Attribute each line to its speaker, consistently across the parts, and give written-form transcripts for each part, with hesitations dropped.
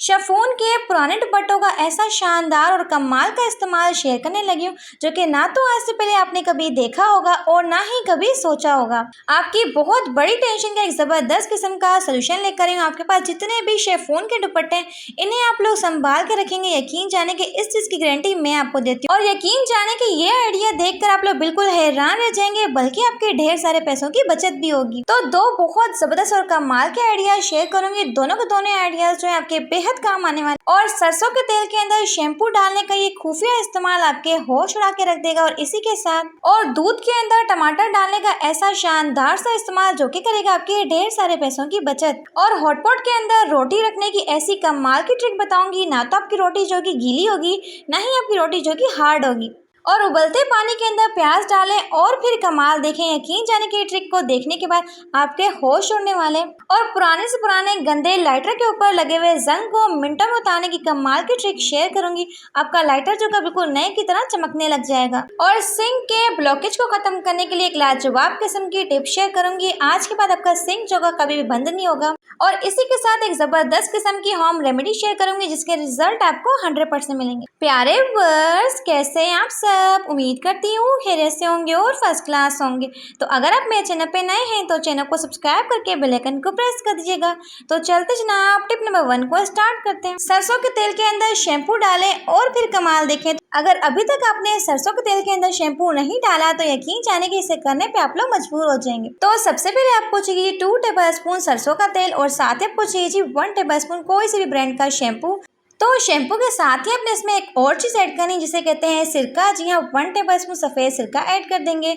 Speaker 1: Chiffon के पुराने दुपट्टों का ऐसा शानदार और कमाल का इस्तेमाल शेयर करने लगी हूँ जो कि ना तो आज से पहले आपने कभी देखा होगा और ना ही कभी सोचा होगा। आपकी बहुत बड़ी टेंशन का एक जबरदस्त किस्म का सोल्यूशन लेकर आई हूँ। आपके पास जितने भी शिफॉन के दुपट्टे हैं इन्हें आप लोग संभाल के रखेंगे, यकीन जाने की इस चीज की गारंटी मैं आपको देती हूँ। और यकीन जाने की ये आइडिया देखकर आप लोग बिल्कुल हैरान रह जाएंगे, बल्कि आपके ढेर सारे पैसों की बचत भी होगी। तो दो बहुत जबरदस्त और कमाल के आइडिया शेयर करूंगी। दोनों के दोनों आइडियाज जो है आपके बेहद काम आने वाले। और सरसों के तेल के अंदर शैम्पू डालने का ये खुफिया इस्तेमाल आपके होश उड़ा के रख देगा। और इसी के साथ और दूध के अंदर टमाटर डालने का ऐसा शानदार सा इस्तेमाल जो कि करेगा आपके ढेर सारे पैसों की बचत। और हॉटपॉट के अंदर रोटी रखने की ऐसी कमाल की ट्रिक बताऊंगी, ना तो आपकी रोटी जो कि गीली होगी, ना ही आपकी रोटी जो कि हार्ड होगी। और उबलते पानी के अंदर प्याज डालें और फिर कमाल देखें। यकीन जाने की ट्रिक को देखने के बाद आपके होश उड़ने वाले। और पुराने से पुराने गंदे लाइटर के ऊपर लगे हुए जंग को मिनटों में उतारने की कमाल की ट्रिक शेयर करूंगी। आपका लाइटर जो का बिल्कुल नए की तरह चमकने लग जाएगा। और सिंक के ब्लॉकेज को खत्म करने के लिए एक लाजवाब किस्म की टिप शेयर करूंगी। आज के बाद आपका सिंक जो कभी भी बंद नहीं होगा। और इसी के साथ एक जबरदस्त किस्म की होम रेमेडी शेयर करूंगी जिसके रिजल्ट आपको 100% मिलेंगे। प्यारे वर्स, कैसे हैं आप सब? उम्मीद करती हूँ खैरियत से होंगे और फर्स्ट क्लास होंगे। तो अगर आप मेरे चैनल पे नए हैं तो चैनल को सब्सक्राइब करके बेल आइकन को प्रेस कर दीजिएगा। तो चलते जनाब टिप नंबर 1 को स्टार्ट करते हैं। सरसों के तेल के अंदर शैम्पू डालें और फिर कमाल देखें। अगर अभी तक आपने सरसों के तेल के अंदर शैम्पू नहीं डाला तो यकीन जाने की इसे करने पे आप लोग मजबूर हो जाएंगे। तो सबसे पहले आपको चाहिए 2 टेबलस्पून सरसों का तेल और साथ ही आपको चाहिए 1 टेबलस्पून कोई से भी ब्रांड का शैम्पू। तो शैम्पू के साथ ही आपने इसमें एक और चीज़ ऐड करनी जिसे कहते हैं सिरका। जी हाँ, 1 टेबलस्पून सफ़ेद सिरका ऐड कर देंगे।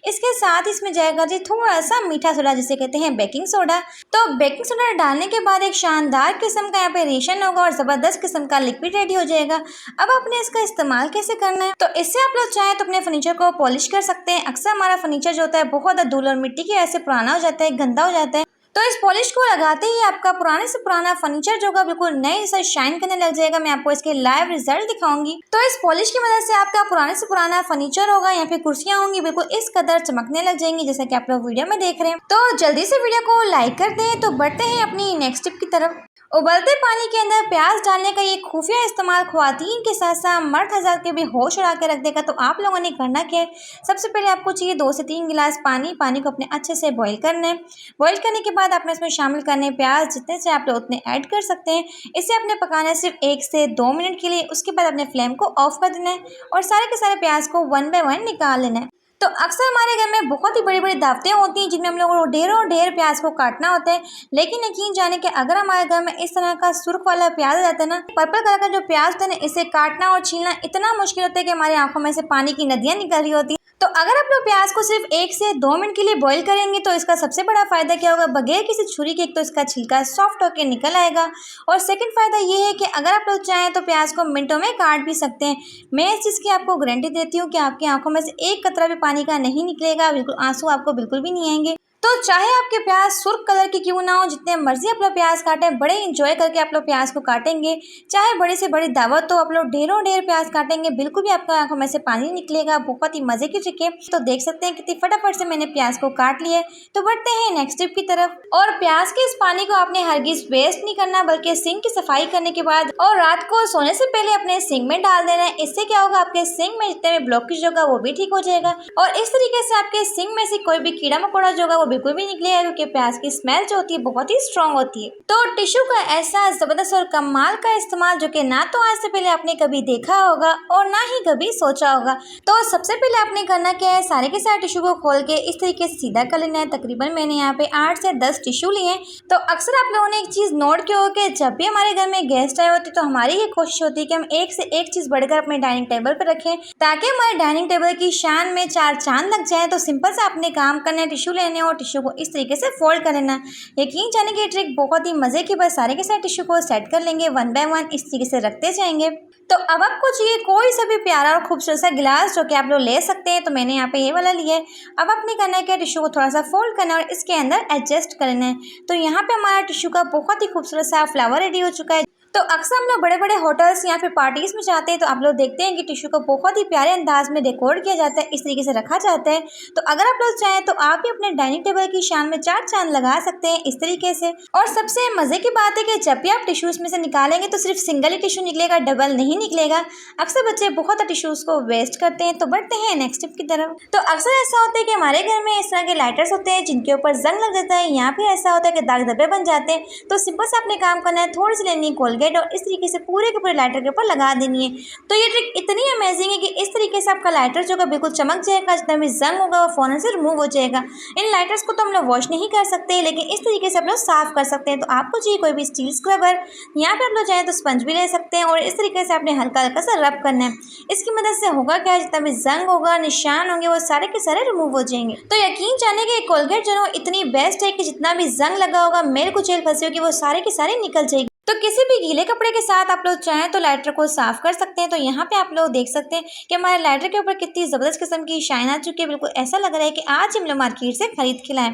Speaker 1: इसके साथ इसमें जाएगा जी थोड़ा सा मीठा सोडा जिसे कहते हैं बेकिंग सोडा। तो बेकिंग सोडा डालने के बाद एक शानदार किस्म का यहाँ पे रेशन होगा और ज़बरदस्त किस्म का लिक्विड रेडी हो जाएगा। अब आपने इसका इस्तेमाल कैसे करना है, तो इससे आप लोग चाहें तो अपने फर्नीचर को पॉलिश कर सकते हैं। अक्सर हमारा फर्नीचर जो होता है बहुत धूल और मिट्टी की वजह से पुराना हो जाता है, गंदा हो जाता है। तो इस पॉलिश को लगाते ही आपका पुराने से पुराना फर्नीचर जो का बिल्कुल नए जैसा शाइन करने लग जाएगा। मैं आपको इसके लाइव रिजल्ट दिखाऊंगी। तो इस पॉलिश की मदद से आपका पुराने से पुराना फर्नीचर होगा या फिर कुर्सियां होंगी बिल्कुल इस कदर चमकने लग जाएंगी जैसा कि आप लोग वीडियो में देख रहे हैं। तो जल्दी से वीडियो को लाइक करते हैं। तो बढ़ते हैं अपनी नेक्स्ट टिप की तरफ। उबलते पानी के अंदर प्याज डालने का ये खुफिया इस्तेमाल ख्वातीन के साथ साथ मर्द हज़ार के भी होश उड़ा के रख देगा। तो आप लोगों ने करना क्या है, सबसे पहले आपको चाहिए 2 से 3 गिलास पानी को अपने अच्छे से बॉईल करना है। बॉईल करने के बाद आपने इसमें शामिल करने प्याज जितने से आप लोग उतने ऐड कर सकते हैं। इसे आपने पकाना है सिर्फ 1 से 2 मिनट के लिए। उसके बाद अपने फ्लेम को ऑफ कर देना है और सारे के सारे प्याज को 1 बाय 1 निकाल लेना है। तो अक्सर हमारे घर में बहुत ही बड़ी बड़ी दावतें होती हैं जिनमें हम लोगों को ढेर प्याज को काटना होता है। लेकिन यकीन जाने कि अगर हमारे घर में इस तरह का सुर्ख वाला प्याज रहता है ना, पर्पल कलर का जो प्याज होता है ना, इसे काटना और छीलना इतना मुश्किल होता है कि हमारी आंखों में से पानी की नदियां निकल रही होती हैं। तो अगर आप लोग प्याज को सिर्फ 1 से 2 मिनट के लिए बॉईल करेंगे तो इसका सबसे बड़ा फायदा क्या होगा, बगैर किसी छुरी के एक तो इसका छिलका सॉफ्ट होकर निकल आएगा। और सेकंड फायदा ये है कि अगर आप लोग चाहें तो प्याज को मिनटों में काट भी सकते हैं। मैं इस चीज़ की आपको गारंटी देती हूँ कि आपकी आंखों में से एक कतरा भी पानी का नहीं निकलेगा, बिल्कुल आंसू आपको बिल्कुल भी नहीं आएंगे। तो चाहे आपके प्याज सुर्ख कलर के क्यों ना हो, जितने मर्जी आप लोग प्याज काटें, बड़े इंजॉय करके आप लोग प्याज को काटेंगे। चाहे बड़ी से बड़ी दावत हो, आप लोग ढेर प्याज काटेंगे, बिल्कुल भी आपका आंखों में से पानी निकलेगा। बहुत ही मजे की ट्रिक है। तो देख सकते हैं कितनी फटाफट से मैंने प्याज को काट लिया है। तो बढ़ते हैं नेक्स्ट टिप की तरफ। और प्याज के इस पानी को आपने हरगिज वेस्ट नहीं करना, बल्कि सिंक की सफाई करने के बाद और रात को सोने से पहले अपने सिंक में डाल देना है। इससे क्या होगा, आपके सिंक में जितने भी ब्लॉकेज होगा वो भी ठीक हो जाएगा। और इस तरीके से आपके सिंक में से कोई भी कीड़ा मकोड़ा जो होगा वो बिल्कुल भी निकलेगा, क्योंकि प्याज की स्मेल जो होती है बहुत ही स्ट्रांग होती है। तो टिश्यू का ऐसा जबरदस्त और कमाल का इस्तेमाल जो कि ना तो आज से पहले आपने कभी देखा होगा और ना ही कभी सोचा होगा। तो सबसे पहले आपने करना क्या है, सारे के सारे टिश्यू को खोल के इस तरीके से सीधा कर लेना है। तकरीबन मैंने यहाँ पे 8 से 10 टिश्यू लिए हैं। तो अक्सर आप लोगों ने एक चीज़ नोट की होगी, जब भी हमारे घर में गेस्ट आए होते तो हमारी ये कोशिश होती है कि हम एक से एक चीज़ बढ़कर अपने डाइनिंग टेबल पर रखें ताकि हमारे डाइनिंग टेबल की शान में 4 चांद लग जाए। तो सिंपल से आपने काम करना है, टिश्यू लेने और टिश्यू को इस तरीके से फोल्ड कर लेना। यकीन जाने की ट्रिक बहुत ही मजे की, बस सारे के सारे टिश्यू को सेट कर लेंगे 1 बाय 1 इस तरीके से रखते जाएंगे। तो अब आपको चाहिए कोई सा भी प्यारा और खूबसूरत सा गिलास जो कि आप लोग ले सकते हैं। तो मैंने यहाँ पे ये वाला लिया है। अब आपने करना है कि टिश्यू को थोड़ा सा फोल्ड करना है और इसके अंदर एडजस्ट करना है। तो यहाँ पे हमारा टिश्यू का बहुत ही खूबसूरत सा फ्लावर रेडी हो चुका है। तो अक्सर हम लोग बड़े बड़े होटल्स या फिर पार्टीज में जाते हैं तो आप लोग देखते हैं कि टिश्यू को बहुत ही प्यारे अंदाज में डेकोर किया जाता है, इस तरीके से रखा जाता है। तो अगर आप लोग चाहें तो आप भी अपने डाइनिंग टेबल की शान में चार चांद लगा सकते हैं इस तरीके से। और सबसे मजे की बात है कि जब भी आप टिश्यूज में से निकालेंगे तो सिर्फ सिंगल ही टिश्यू निकलेगा, डबल नहीं निकलेगा। अक्सर बच्चे बहुत टिश्यूज को वेस्ट करते हैं। तो बढ़ते हैं नेक्स्ट टिप की तरफ। तो अक्सर ऐसा होता है कि हमारे घर में इस तरह के लाइटर्स होते हैं जिनके ऊपर जंग लग जाता है, यहाँ पे ऐसा होता है कि दाग धब्बे बन जाते हैं। तो सिंपल से आपने काम करना है, थोड़ी सी लेनी है कोलगेट और इस तरीके से पूरे के पूरे लाइटर के ऊपर लगा देनी है। तो ये ट्रिक इतनी अमेजिंग है कि इस तरीके से आपका लाइटर जो है बिल्कुल चमक जाएगा, जितना भी जंग होगा वो फौरन से रिमूव हो जाएगा। इन लाइटर्स को तो हम लोग वॉश नहीं कर सकते, लेकिन इस तरीके से आप लोग साफ कर सकते हैं। तो आपको चाहिए कोई भी स्टील स्क्रबर, यहाँ पे आप लोग चाहे तो स्पंज भी ले सकते हैं और इस तरीके से आपने हल्का हल्का सा रब करना है। इसकी मदद से होगा क्या, जितना भी जंग होगा, निशान होंगे, वो सारे के सारे रिमूव हो जाएंगे। तो यकीन जाने कि कोलगेट जो है इतनी बेस्ट है कि जितना भी जंग लगा होगा, मेल को जेल फंसी होगी, वो सारे के सारे निकल जाएगी। तो किसी भी गीले कपड़े के साथ आप लोग चाहें तो लाइटर को साफ कर सकते हैं। तो यहाँ पे आप लोग देख सकते हैं कि हमारे लाइटर के ऊपर कितनी ज़बरदस्त किस्म की शाइन आ चुकी है। बिल्कुल ऐसा लग रहा है कि आज हम लोग मार्केट से खरीद के लाएं।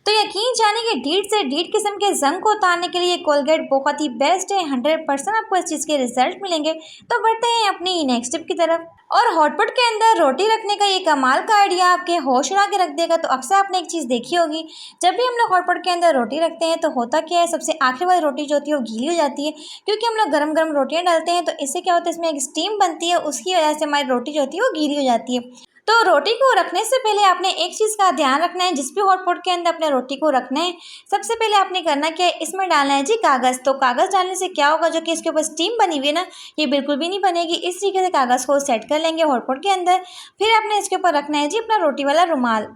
Speaker 1: तो यकीन जाने कि डीट से डीट किस्म के जंग को उतारने के लिए कोलगेट बहुत ही बेस्ट है। 100% आपको इस चीज़ के रिजल्ट मिलेंगे। तो बढ़ते हैं अपनी नेक्स्ट टिप की तरफ। और हॉटपॉट के अंदर रोटी रखने का ये कमाल का आइडिया आपके होश उड़ा के रख देगा। तो अक्सर आपने एक चीज़ देखी होगी, जब भी हम लोग हॉटपॉट के अंदर रोटी रखते हैं तो होता क्या है, सबसे आखिरी वाली रोटी जो होती है वो गीली हो जाती है, क्योंकि हम लोग गरम गरम रोटियां डालते हैं। तो इससे क्या होता है, इसमें एक स्टीम बनती है, उसकी वजह से हमारी रोटी जो होती है वो गीली हो जाती है। तो रोटी को रखने से पहले आपने एक चीज़ का ध्यान रखना है, जिस भी हॉटपॉट के अंदर अपने रोटी को रखना है, सबसे पहले आपने करना क्या है, इसमें डालना है जी कागज़। तो कागज़ डालने से क्या होगा, जो कि इसके ऊपर स्टीम बनी हुई है ना, ये बिल्कुल भी नहीं बनेगी। इस तरीके से कागज़ को सेट कर लेंगे हॉटपॉट के अंदर। फिर आपने इसके ऊपर रखना है जी अपना रोटी वाला रुमाल।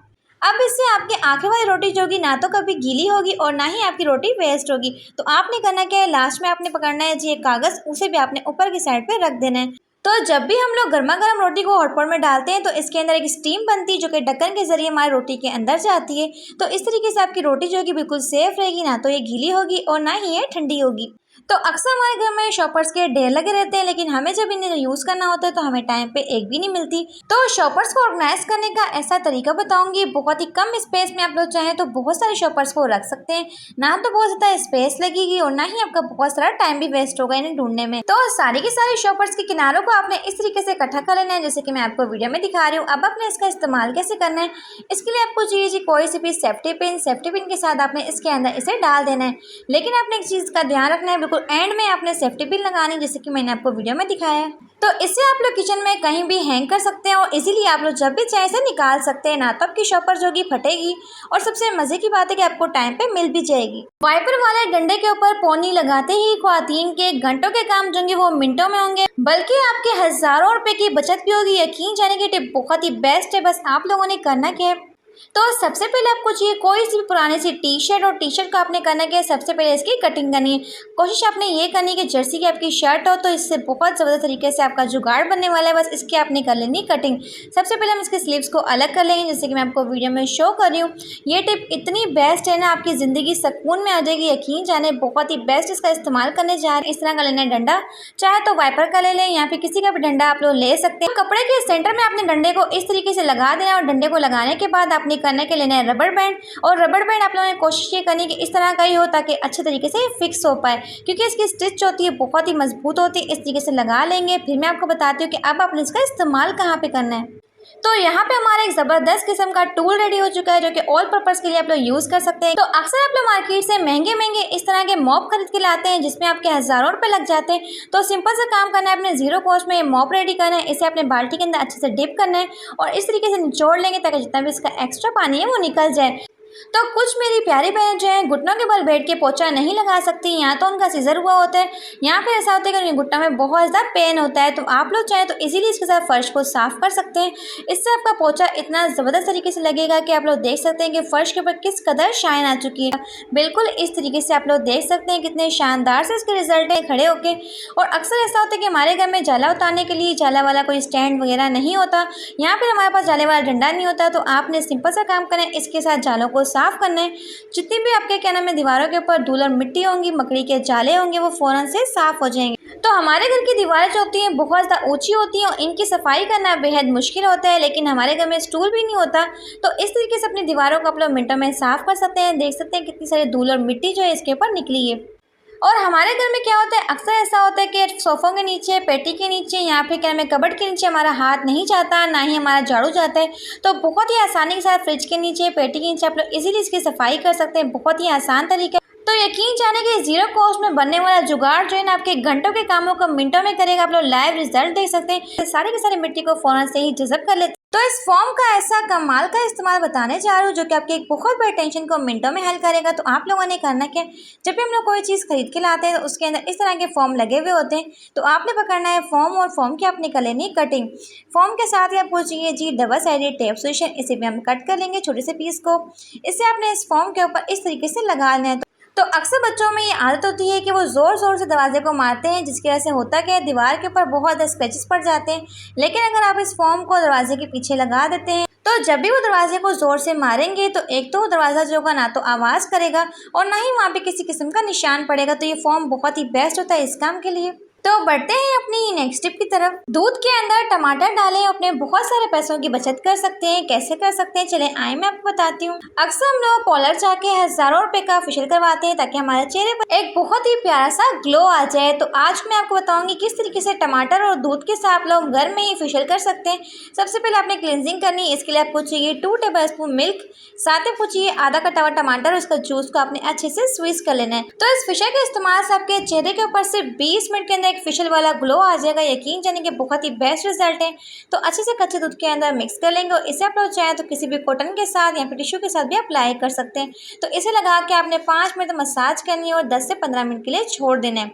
Speaker 1: अब इससे आपकी आखिर वाली रोटी जो होगी ना तो कभी गीली होगी और ना ही आपकी रोटी वेस्ट होगी। तो आपने करना क्या है, लास्ट में आपने पकड़ना है जी एक कागज़, उसे भी आपने ऊपर की साइड पे रख देना है। तो जब भी हम लोग गर्मा गर्म रोटी को हॉटपॉट में डालते हैं तो इसके अंदर एक स्टीम बनती है जो कि ढक्कन के जरिए हमारी रोटी के अंदर जाती है। तो इस तरीके से आपकी रोटी जो होगी बिल्कुल सेफ रहेगी, ना तो ये गीली होगी और ना ही ये ठंडी होगी। तो अक्सर हमारे घर में शॉपर्स के ढेर लगे रहते हैं, लेकिन हमें जब इन्हें यूज़ करना होता है तो हमें टाइम पे एक भी नहीं मिलती। तो शॉपर्स को ऑर्गेनाइज करने का ऐसा तरीका बताऊंगी। बहुत ही कम स्पेस में आप लोग चाहें तो बहुत सारे शॉपर्स को रख सकते हैं, ना तो बहुत ज़्यादा स्पेस लगेगी और ना ही आपका बहुत सारा टाइम भी वेस्ट होगा इन्हें ढूंढने में। तो सारी के सारे शॉपर्स के किनारों को आपने इस तरीके से इकट्ठा कर लेना है, जैसे कि मैं आपको वीडियो में दिखा रही हूँ। अब आपने इसका इस्तेमाल कैसे करना है, इसके लिए आपको चाहिए जी कोई सी भी सेफ्टी पिन के साथ आपने इसके अंदर इसे डाल देना है। लेकिन आपने एक चीज़ का ध्यान रखना है, बिल्कुल एंड में आपने सेफ्टी पिन लगानी, जैसे कि मैंने आपको वीडियो में दिखाया है। तो इससे आप लोग किचन में कहीं भी हैंग कर सकते हैं और इजीली आप लोग जब भी चाहे इसे निकाल सकते हैं, ना तो आपकी शॉपर जो होगी फटेगी और सबसे मजे की बात है कि आपको टाइम पे मिल भी जाएगी। वाइपर वाले डंडे के ऊपर पौनी लगाते ही ख्वातीन के घंटों के काम जो होंगे वो मिनटों में होंगे, बल्कि आपके हजारों रुपए की बचत भी होगी। यकीन जाने की टिप बहुत ही बेस्ट है। बस आप लोगों ने करना क्या है, तो सबसे पहले आपको चाहिए कोई सी भी पुरानी सी टी शर्ट, और टी शर्ट को आपने करना क्या है, सबसे पहले इसकी कटिंग करनी है। कोशिश आपने ये करनी है कि जर्सी की आपकी शर्ट हो, तो इससे बहुत ज़बरदस्त तरीके से आपका जुगाड़ बनने वाला है। बस इसकी आपने कर लेनी कटिंग। सबसे पहले हम इसके स्लीव्स को अलग कर लेंगे, जैसे कि मैं आपको वीडियो में शो कर रही हूँ। ये टिप इतनी बेस्ट है ना, आपकी ज़िंदगी सुकून में आ जाएगी। यकीन जाने बहुत ही बेस्ट इसका इस्तेमाल करने जा रहे हैं। इस तरह का लेना है डंडा, चाहे तो वाइपर का ले लें या फिर किसी का भी डंडा आप लोग ले सकते हैं। कपड़े के सेंटर में आपने डंडे को इस तरीके से लगा देना और डंडे को लगाने के बाद आपने करने के लेना है रबड़ बैंड। और रबड़ बैंड आप लोगों ने कोशिश ये करनी कि इस तरह का ही हो ताकि अच्छे तरीके से फिक्स हो पाए, क्योंकि इसकी स्टिच होती है बहुत ही मजबूत होती है। इस तरीके से लगा लेंगे। फिर मैं आपको बताती हूँ कि अब आपने इसका इस्तेमाल कहाँ पे करना है। तो यहाँ पे हमारा एक ज़बरदस्त किस्म का टूल रेडी हो चुका है, जो कि ऑल पर्पस के लिए आप लोग यूज़ कर सकते हैं। तो अक्सर आप लोग मार्केट से महंगे महंगे इस तरह के मॉप खरीद के लाते हैं, जिसमें आपके हज़ारों रुपए लग जाते हैं। तो सिंपल सा काम करना है, अपने जीरो कॉस्ट में ये मॉप रेडी करना है। इसे अपने बाल्टी के अंदर अच्छे से डिप करना है और इस तरीके से निचोड़ लेंगे ताकि जितना भी इसका एक्स्ट्रा पानी है वो निकल जाए। तो कुछ मेरी प्यारी बहन जो है घुटनों के बल बैठ के पोछा नहीं लगा सकती, यहाँ तो उनका सीजर हुआ होता है, यहाँ पे ऐसा होता है कि उनके घुटनों में बहुत ज़्यादा पेन होता है। तो आप लोग चाहें तो इजीली इसके साथ फर्श को साफ कर सकते हैं। इससे आपका पोछा इतना ज़बरदस्त तरीके से लगेगा कि आप लोग देख सकते हैं कि फर्श के ऊपर किस कदर शाइन आ चुकी है। बिल्कुल इस तरीके से आप लोग देख सकते हैं कितने शानदार से इसके रिजल्ट है खड़े होके। और अक्सर ऐसा होता है कि हमारे घर में जाला उतारने के लिए जाला वाला कोई स्टैंड वगैरह नहीं होता, यहाँ पर हमारे पास जाले वाला डंडा नहीं होता। तो आपने सिंपल सा काम करना है, इसके साथ जालों को साफ करना है। जितनी भी आपके क्या नाम है दीवारों के ऊपर धूल और मिट्टी होंगी, मकड़ी के जाले होंगे, वो फौरन से साफ हो जाएंगे। तो हमारे घर की दीवारें जो होती हैं बहुत ज़्यादा ऊंची होती हैं और इनकी सफाई करना बेहद मुश्किल होता है, लेकिन हमारे घर में स्टूल भी नहीं होता। तो इस तरीके से अपनी दीवारों को आप लोग मिनटों में साफ कर सकते हैं। देख सकते हैं कितनी सारी धूल और मिट्टी जो है इसके ऊपर निकली है। और हमारे घर में क्या होता है, अक्सर ऐसा होता है कि सोफ़ों के नीचे, पेटी के नीचे या फिर क्या नाम है कबर्ड के नीचे हमारा हाथ नहीं जाता, ना ही हमारा झाड़ू जाता है। तो बहुत ही आसानी के साथ फ्रिज के नीचे, पेटी के नीचे आप लोग इजीली इसकी सफाई कर सकते हैं। बहुत ही आसान तरीका। तो यकीन जाने कि ज़ीरो कॉस्ट में बनने वाला जुगाड़ जो है ना आपके घंटों के कामों को मिनटों में करेगा। आप लोग लाइव रिजल्ट देख सकते हैं। सारे के सारे मिट्टी को फ़ौरन से ही जज़ब कर लेते हैं। तो इस फॉर्म का ऐसा कमाल का इस्तेमाल बताने जा रही हूँ जो कि आपके एक बहुत बड़ी टेंशन को मिनटों में हल करेगा। तो आप लोगों ने करना क्या, जब भी हम लोग कोई चीज़ खरीद के लाते हैं तो उसके अंदर इस तरह के फॉर्म लगे हुए होते हैं। तो आपने पकड़ना है फॉर्म और फॉर्म की आपने कर लेनी कटिंग। फॉर्म के साथ ही आपको चाहिए जी डबल साइडेड टेप सोल्यूशन। इसे भी हम कट कर लेंगे छोटे से पीस को। इसे आपने इस फॉर्म के ऊपर इस तरीके से लगा लेना है। तो अक्सर बच्चों में ये आदत होती है कि वो ज़ोर ज़ोर से दरवाजे को मारते हैं, जिसकी वजह से होता क्या है, दीवार के ऊपर बहुत ज़्यादा स्क्रैचेस पड़ जाते हैं। लेकिन अगर आप इस फॉर्म को दरवाजे के पीछे लगा देते हैं तो जब भी वो दरवाजे को ज़ोर से मारेंगे तो एक तो वो दरवाज़ा जो होगा ना तो आवाज़ करेगा और ना ही वहाँ पे किसी किस्म का निशान पड़ेगा। तो ये फॉर्म बहुत ही बेस्ट होता है इस काम के लिए। तो बढ़ते हैं अपनी नेक्स्ट टिप की तरफ। दूध के अंदर टमाटर डालें, अपने बहुत सारे पैसों की बचत कर सकते हैं। कैसे कर सकते हैं, चले आए मैं आपको बताती हूँ। अक्सर हम लोग पार्लर जाके हज़ारों रुपए का फेशियल करवाते हैं ताकि हमारे चेहरे पर एक बहुत ही प्यारा सा ग्लो आ जाए। तो आज मैं आपको बताऊंगी किस तरीके से टमाटर और दूध के साथ आप लोग घर में ही फेशियल कर सकते हैं। सबसे पहले आपने क्लिनजिंग करनी है। इसके लिए आपको चाहिए 2 टेबल स्पून मिल्क, साथ ही आपको चाहिए आधा कटा हुआ टमाटर। उसका जूस को आपने अच्छे से स्क्वीज कर लेना है। तो इस फेशियल के इस्तेमाल से आपके चेहरे के ऊपर सिर्फ 20 मिनट के अंदर एक फेशियल वाला ग्लो आ जाएगा। यकीन जाने के बहुत ही बेस्ट रिजल्ट है। तो अच्छे से कच्चे दूध के अंदर मिक्स कर लेंगे और इसे आप लोग चाहें तो किसी भी कॉटन के साथ या फिर टिश्यू के साथ भी अप्लाई कर सकते हैं। तो इसे लगा के आपने 5 मिनट मसाज करनी है और 10 से 15 मिनट के लिए छोड़ देना है।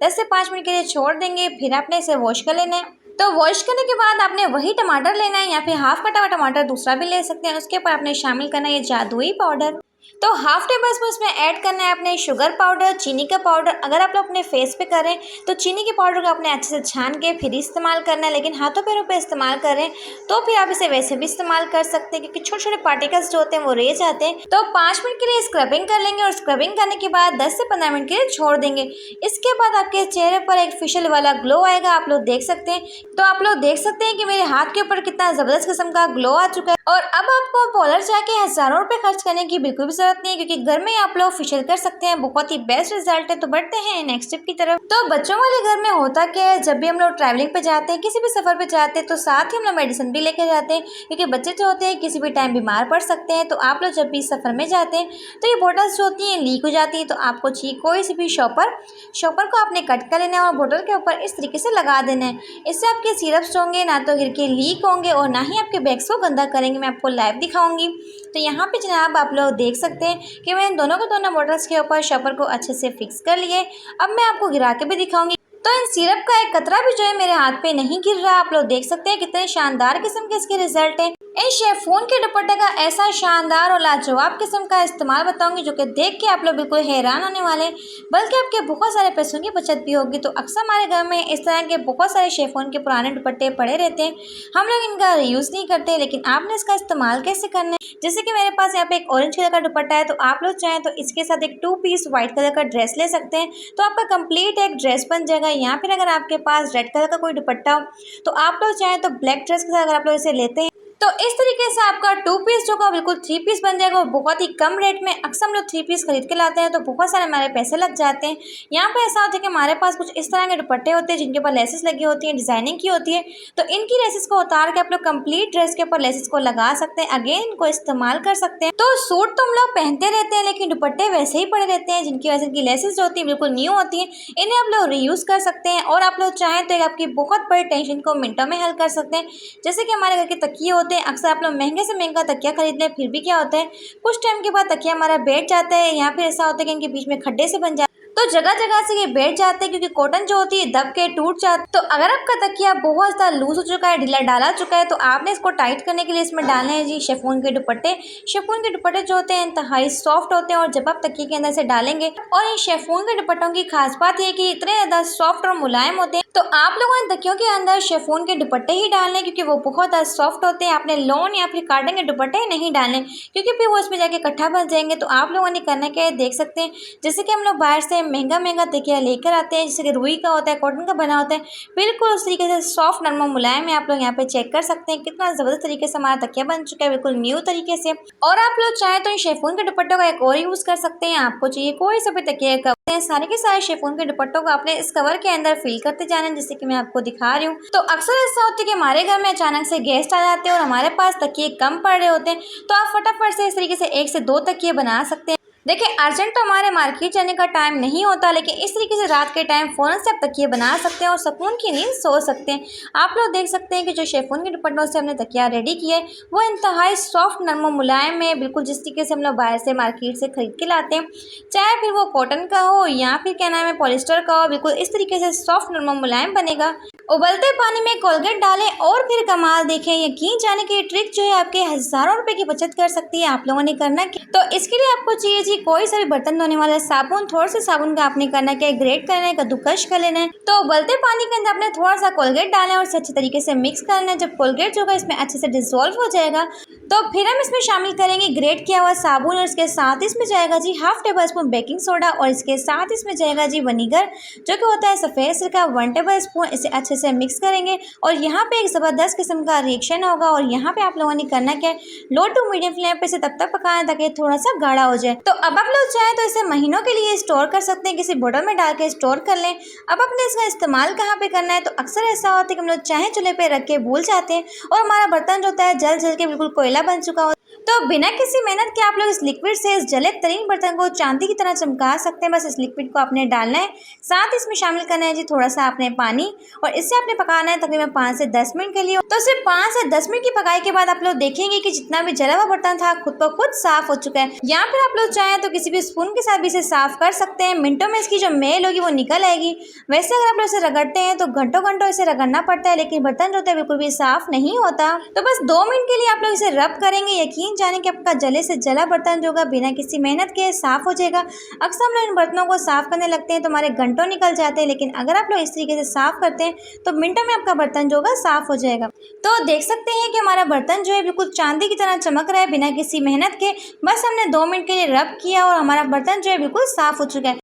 Speaker 1: 10 से 5 मिनट के लिए छोड़ देंगे, फिर आपने इसे वॉश कर लेना है। तो वॉश करने के बाद आपने वही टमाटर लेना है या फिर हाफ कटा हुआ टमाटर दूसरा भी ले सकते हैं। उसके ऊपर आपने शामिल करना है ये जादुई पाउडर। तो हाफ टेबल स्पून इसमें ऐड करना है अपने शुगर पाउडर, चीनी का पाउडर। अगर आप लोग अपने फेस पे करें तो चीनी के पाउडर को आपने अच्छे से छान के फिर इस्तेमाल करना है, लेकिन हाथों पैरों पे इस्तेमाल करें तो फिर आप इसे वैसे भी इस्तेमाल कर सकते हैं क्योंकि छोटे छोटे पार्टिकल्स जो होते हैं वो रह जाते हैं। तो 5 मिनट के लिए स्क्रबिंग कर लेंगे और स्क्रबिंग करने के बाद 10 से 15 मिनट के लिए छोड़ देंगे। इसके बाद आपके चेहरे पर एक फेशियल वाला ग्लो आएगा, आप लोग देख सकते हैं। तो आप लोग देख सकते हैं कि मेरे हाथ के ऊपर कितना ज़बरदस्त किस्म का ग्लो आ चुका है। और अब आपको पार्लर जाके हज़ारों रुपए खर्च करने की बिल्कुल भी जरूरत नहीं है क्योंकि घर में आप लोग फेशियल कर सकते हैं। बहुत ही बेस्ट रिजल्ट है। तो बढ़ते हैं नेक्स्ट टिप की तरफ। तो बच्चों वाले घर में होता क्या है, जब भी हम लोग ट्रैवलिंग पे जाते हैं, किसी भी सफ़र पे जाते हैं तो साथ ही हम लोग मेडिसिन भी लेके जाते हैं क्योंकि बच्चे जो होते हैं किसी भी टाइम बीमार पड़ सकते हैं। तो आप लोग जब भी सफ़र में जाते हैं तो ये बोटल्स जो होती हैं लीक हो जाती है। तो आपको चाहिए कोई सी भी शॉपर को आपने कट कर लेना है और बोतल के ऊपर इस तरीके से लगा देना है। इससे आपके सिरप्स होंगे ना तो गिर के लीक होंगे और ना ही आपके बैग्स को गंदा करेंगे। मैं आपको लाइव दिखाऊंगी। तो यहाँ पे जनाब आप लोग देख सकते हैं कि मैं इन दोनों बॉटल्स के ऊपर शॉपर को अच्छे से फिक्स कर लिए। अब मैं आपको गिरा के भी दिखाऊंगी। तो इन सिरप का एक कतरा भी जो है मेरे हाथ पे नहीं गिर रहा। आप लोग देख सकते हैं कितने शानदार किस्म के इसके रिजल्ट है। इन शेफून के दुपट्टे का ऐसा शानदार और लाजवाब किस्म का इस्तेमाल बताऊंगी जो कि देख के आप लोग बिल्कुल हैरान होने वाले, बल्कि आपके बहुत सारे पैसों की बचत भी होगी। तो अक्सर हमारे घर में इस तरह के बहुत सारे शेफून के पुराने दुपट्टे पड़े रहते हैं, हम लोग इनका रीयूज़ नहीं करते। लेकिन आपने इसका इस्तेमाल कैसे करना है, जैसे कि मेरे पास यहाँ पे एक ऑरेंज कलर का दुपट्टा है, तो आप लोग चाहें तो इसके साथ एक 2 पीस व्हाइट कलर का ड्रेस ले सकते हैं। तो आपका कंप्लीट एक ड्रेस बन जाएगा। या फिर अगर आपके पास रेड कलर का कोई दुपट्टा हो तो आप लोग चाहें तो ब्लैक ड्रेस के साथ अगर आप लोग इसे लेते हैं तो इस तरीके से आपका 2 पीस जो का बिल्कुल 3 पीस बन जाएगा और बहुत ही कम रेट में। अक्सर हम लोग 3 पीस खरीद के लाते हैं तो बहुत सारे हमारे पैसे लग जाते हैं। यहाँ पे ऐसा होता है कि हमारे पास कुछ इस तरह के दुपट्टे होते हैं जिनके ऊपर लेसेस लगी होती हैं, डिजाइनिंग की होती है। तो इनकी लेसेस को उतार के आप लोग कंप्लीट ड्रेस के ऊपर लेसेस को लगा सकते हैं, अगेन इनको इस्तेमाल कर सकते हैं। तो सूट तो हम लोग पहनते रहते हैं लेकिन दुपट्टे वैसे ही पड़े रहते हैं, जिनकी वजह से इनकी लेसेस जो होती है बिल्कुल न्यू होती है। इन्हें आप लोग रीयूज़ कर सकते हैं और आप लोग चाहें तो आपकी बहुत बड़ी टेंशन को मिनटों में हल कर सकते हैं। जैसे कि हमारे घर के तकिए होते हैं, अक्सर आप लोग महंगे से महंगा तकिया खरीद लें, फिर भी क्या होता है कुछ टाइम के बाद तकिया हमारा बैठ जाता है या फिर ऐसा होता है कि इनके बीच में खड्डे से बन जाते हैं। तो जगह जगह से ये बैठ जाते हैं क्योंकि कॉटन जो होती है दब के टूट जाती है। तो अगर आपका तकिया बहुत ज़्यादा लूज हो चुका है, ढीला डाला चुका है, तो आपने इसको टाइट करने के लिए इसमें डालने हैं जी शिफॉन के दुपट्टे। शिफॉन के दुपट्टे जो होते हैं इंतहाई सॉफ्ट होते हैं और जब आप तकिए के अंदर से डालेंगे, और इन शिफॉन के दुपट्टों की खास बात यह कि इतने ज़्यादा सॉफ्ट और मुलायम होते हैं। तो आप लोगों ने तकियों के अंदर शिफॉन के दुपट्टे ही डालने क्योंकि वो बहुत ज़्यादा सॉफ्ट होते हैं। आपने लॉन या फिर कॉटन के दुपट्टे नहीं डालने क्योंकि फिर वो इसमें जाके इकट्ठा बन जाएंगे। तो आप लोगों ने करना क्या है देख सकते हैं, जैसे कि हम लोग बाहर से हैं, महंगा तकिया लेकर आते हैं, जैसे कि रुई का होता है, कॉटन का बना होता है, बिल्कुल उस तरीके से सॉफ्ट नरम और मुलायम है। आप लोग यहाँ पे चेक कर सकते हैं कितना ज़बरदस्त तरीके से हमारा तकिया बन चुका है, बिल्कुल न्यू तरीके से। और आप लोग चाहें तो इन शिफॉन के दुपट्टों का एक और यूज़ कर सकते हैं। आपको चाहिए कोई सा भी तकिया का सारे के सारे शिफॉन के दुपट्टों को आपने इस कवर के अंदर फिल करते जाना है, जैसे कि मैं आपको दिखा रही हूँ। तो अक्सर ऐसा होता है कि हमारे घर में अचानक से गेस्ट आ जाते हैं और हमारे पास तकिए कम पड़ रहे होते हैं, तो आप फटाफट से इस तरीके से 1 से 2 तकिए बना सकते हैं। देखिए, अर्जेंट तो हमारे मार्केट जाने का टाइम नहीं होता, लेकिन इस तरीके से रात के टाइम फ़ौरन से आप तकिए बना सकते हैं और सुकून की नींद सो सकते हैं। आप लोग देख सकते हैं कि जो शिफॉन के दुपट्टों से हमने तकिया रेडी किया है वो इंतहाई सॉफ्ट नरम और मुलायम है, बिल्कुल जिस तरीके से हम लोग बाहर से मार्केट से खरीद के लाते हैं, चाहे फिर वो कॉटन का हो या फिर क्या नाम है पॉलिस्टर का हो, बिल्कुल इस तरीके से सॉफ्ट नरम और मुलायम बनेगा। उबलते पानी में कोलगेट डालें और फिर कमाल देखें। यकीन जाने की ट्रिक जो है आपके हज़ारों रुपए की बचत कर सकती है। आप लोगों ने करना क्या, तो इसके लिए आपको चाहिए जी कोई सा भी बर्तन धोने वाला साबुन, थोड़ा सा साबुन का आपने करना क्या है, ग्रेट करना है, कद्दूकश कर लेना है। तो उबलते पानी के अंदर आपने थोड़ा सा कोलगेट डालना है और इसे अच्छे तरीके से मिक्स करना है। जब कोलगेट जो है इसमें अच्छे से डिसॉल्व हो जाएगा तो फिर हम इसमें शामिल करेंगे ग्रेट किया हुआ साबुन और इसके साथ इसमें जाएगा जी 1/2 टेबल स्पून बेकिंग सोडा और इसके साथ इसमें जाएगा जी विनीगर जो कि होता है सफ़ेद सिरका 1 टेबल स्पून। इसे अच्छे से मिक्स करेंगे और यहाँ पे एक ज़बरदस्त किस्म का रिएक्शन होगा और यहाँ पे आप लोगों ने करना क्या है, लो टू मीडियम फ्लेम पे इसे तब तक पकाना ताकि थोड़ा सा गाढ़ा हो जाए। तो अब आप लोग चाहें तो इसे महीनों के लिए स्टोर कर सकते हैं, किसी बोतल में डाल के स्टोर कर लें। अब अपने इसका इस्तेमाल कहाँ पे करना है, तो अक्सर ऐसा होता है कि हम लोग चाहे चूल्हे पे रख के भूल जाते हैं और हमारा बर्तन जो होता है जल जल के बिल्कुल कोयला बन चुका हो। तो बिना किसी मेहनत के आप लोग इस लिक्विड से इस जले तरीन बर्तन को चांदी की तरह चमका सकते हैं। बस इस लिक्विड को आपने डालना है, साथ इसमें शामिल करना है जी थोड़ा सा आपने पानी और इससे आपने पकाना है तकरीबन 5 से 10 मिनट के लिए। तो सिर्फ 5 से 10 मिनट की पकाई के बाद आप लोग देखेंगे कि जितना भी जला हुआ बर्तन था खुद ब खुद साफ हो चुका है। यहाँ पर आप लोग चाहें तो किसी भी स्पून के साथ भी इसे साफ कर सकते हैं, मिनटों में इसकी जो मेल होगी वो निकल आएगी। वैसे अगर आप लोग इसे रगड़ते हैं तो घंटों घंटों इसे रगड़ना पड़ता है, लेकिन बर्तन जो होता है बिल्कुल भी साफ नहीं होता। तो बस 2 मिनट के लिए आप लोग इसे रब करेंगे, यकीन जाने कि आपका जले से जला बर्तन जो होगा बिना किसी मेहनत के साफ हो जाएगा। अक्सर हम लोग इन बर्तनों को साफ करने लगते हैं तो हमारे घंटों निकल जाते हैं, लेकिन अगर आप लोग इस तरीके से साफ करते हैं तो मिनटों में आपका बर्तन जो होगा साफ हो जाएगा। तो देख सकते हैं कि हमारा बर्तन जो है बिल्कुल चांदी की तरह चमक रहा है बिना किसी मेहनत के। बस हमने 2 मिनट के लिए रब किया और हमारा बर्तन जो है बिल्कुल साफ हो चुका है।